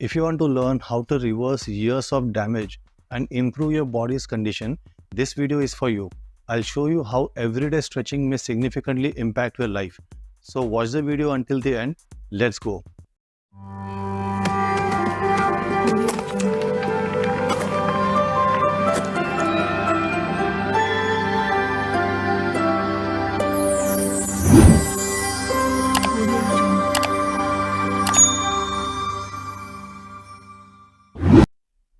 If you want to learn how to reverse years of damage and improve your body's condition, this video is for you. I'll show you how everyday stretching may significantly impact your life. So watch the video until the end. Let's go.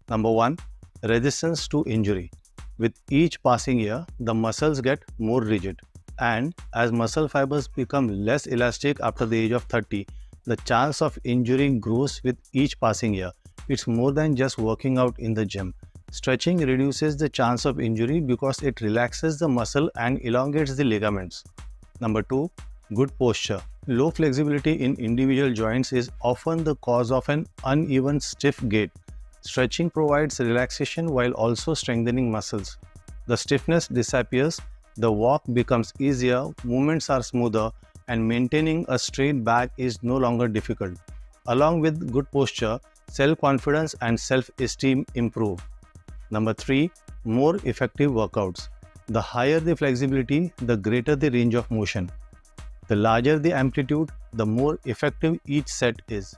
Number 1. Resistance to injury. With each passing year, the muscles get more rigid. And as muscle fibers become less elastic after the age of 30, the chance of injury grows with each passing year. It's more than just working out in the gym. Stretching reduces the chance of injury because it relaxes the muscle and elongates the ligaments. Number 2. Good posture. Low flexibility in individual joints is often the cause of an uneven, stiff gait. Stretching provides relaxation while also strengthening muscles. The stiffness disappears, the walk becomes easier, movements are smoother, and maintaining a straight back is no longer difficult. Along with good posture, self-confidence and self-esteem improve. Number 3. More effective workouts. The higher the flexibility, the greater the range of motion. The larger the amplitude, the more effective each set is.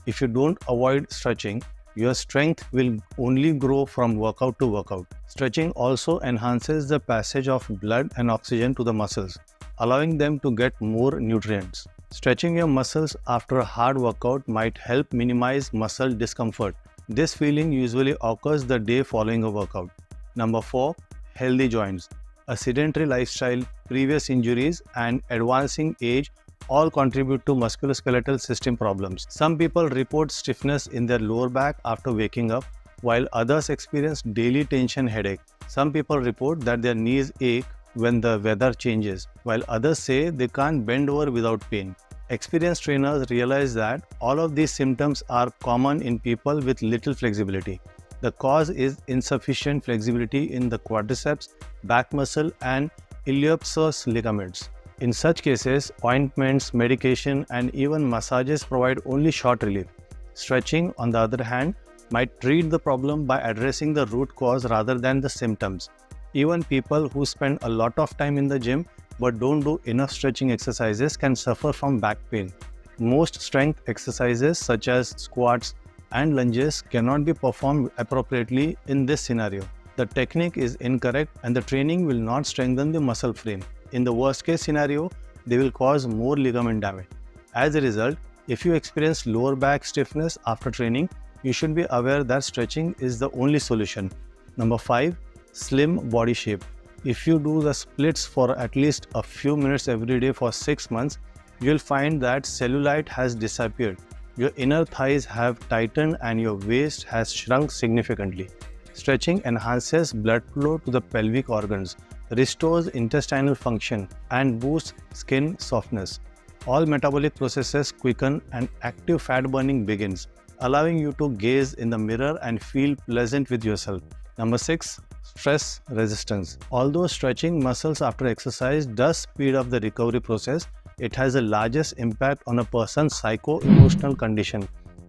If you don't avoid stretching, your strength will only grow from workout to workout. Stretching also enhances the passage of blood and oxygen to the muscles, allowing them to get more nutrients. Stretching your muscles after a hard workout might help minimize muscle discomfort. This feeling usually occurs the day following a workout. Number 4. Healthy joints. A sedentary lifestyle, previous injuries, and advancing age all contribute to musculoskeletal system problems. Some people report stiffness in their lower back after waking up, while others experience daily tension headache. Some people report that their knees ache when the weather changes, while others say they can't bend over without pain. Experienced trainers realize that all of these symptoms are common in people with little flexibility. The cause is insufficient flexibility in the quadriceps, back muscle, and iliopsoas ligaments. In such cases, ointments, medication, and even massages provide only short relief. Stretching, on the other hand, might treat the problem by addressing the root cause rather than the symptoms. Even people who spend a lot of time in the gym but don't do enough stretching exercises can suffer from back pain. Most strength exercises such as squats and lunges cannot be performed appropriately in this scenario. The technique is incorrect and the training will not strengthen the muscle frame. In the worst case scenario, they will cause more ligament damage. As a result, if you experience lower back stiffness after training, you should be aware that stretching is the only solution. Number 5. Slim body shape. If you do the splits for at least a few minutes every day for 6 months, you will find that cellulite has disappeared. Your inner thighs have tightened and your waist has shrunk significantly. Stretching enhances blood flow to the pelvic organs, restores intestinal function, and boosts skin softness. All metabolic processes quicken and active fat burning begins, allowing you to gaze in the mirror and feel pleasant with yourself. Number 6. Stress resistance. Although stretching muscles after exercise does speed up the recovery process, it has the largest impact on a person's psycho-emotional condition.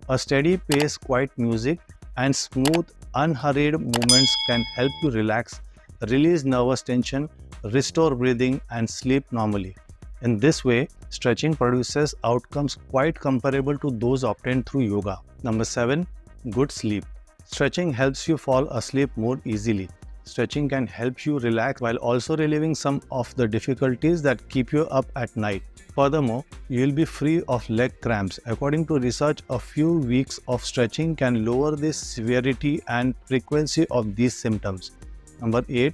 A steady pace, quiet music, and smooth, unhurried movements can help you relax, release nervous tension, restore breathing, and sleep normally. In this way, stretching produces outcomes quite comparable to those obtained through yoga. Number 7. Good sleep. Stretching helps you fall asleep more easily. Stretching can help you relax while also relieving some of the difficulties that keep you up at night. Furthermore, you will be free of leg cramps. According to research, a few weeks of stretching can lower the severity and frequency of these symptoms. Number 8.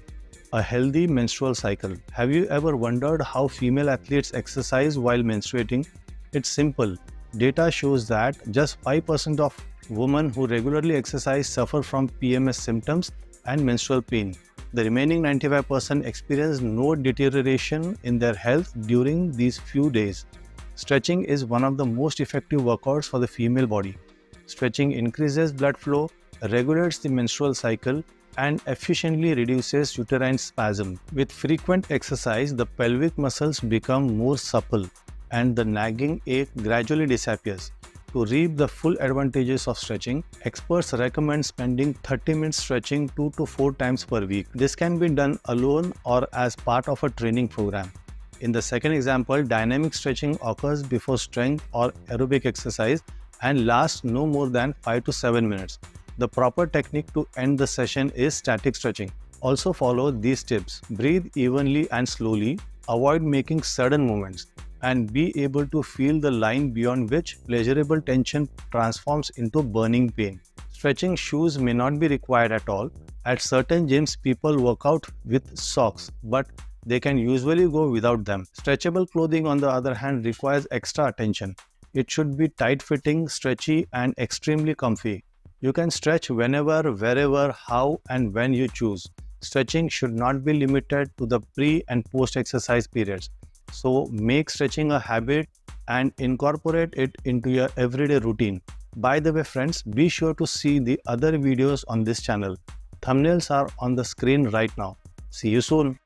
A healthy menstrual cycle. Have you ever wondered how female athletes exercise while menstruating? It's simple. Data shows that just 5% of women who regularly exercise suffer from PMS symptoms and menstrual pain. The remaining 95% experience no deterioration in their health during these few days. Stretching is one of the most effective workouts for the female body. Stretching increases blood flow, regulates the menstrual cycle, and efficiently reduces uterine spasm. With frequent exercise, the pelvic muscles become more supple and the nagging ache gradually disappears. To reap the full advantages of stretching, experts recommend spending 30 minutes stretching 2 to 4 times per week. This can be done alone or as part of a training program. In the second example, dynamic stretching occurs before strength or aerobic exercise and lasts no more than 5 to 7 minutes. The proper technique to end the session is static stretching. Also follow these tips. Breathe evenly and slowly, avoid making sudden movements, and be able to feel the line beyond which pleasurable tension transforms into burning pain. Stretching shoes may not be required at all. At certain gyms, people work out with socks, but they can usually go without them. Stretchable clothing, on the other hand, requires extra attention. It should be tight-fitting, stretchy, and extremely comfy. You can stretch whenever, wherever, how, and when you choose. Stretching should not be limited to the pre- and post-exercise periods. So make stretching a habit and incorporate it into your everyday routine. By the way, friends, be sure to see the other videos on this channel. Thumbnails are on the screen right now. See you soon.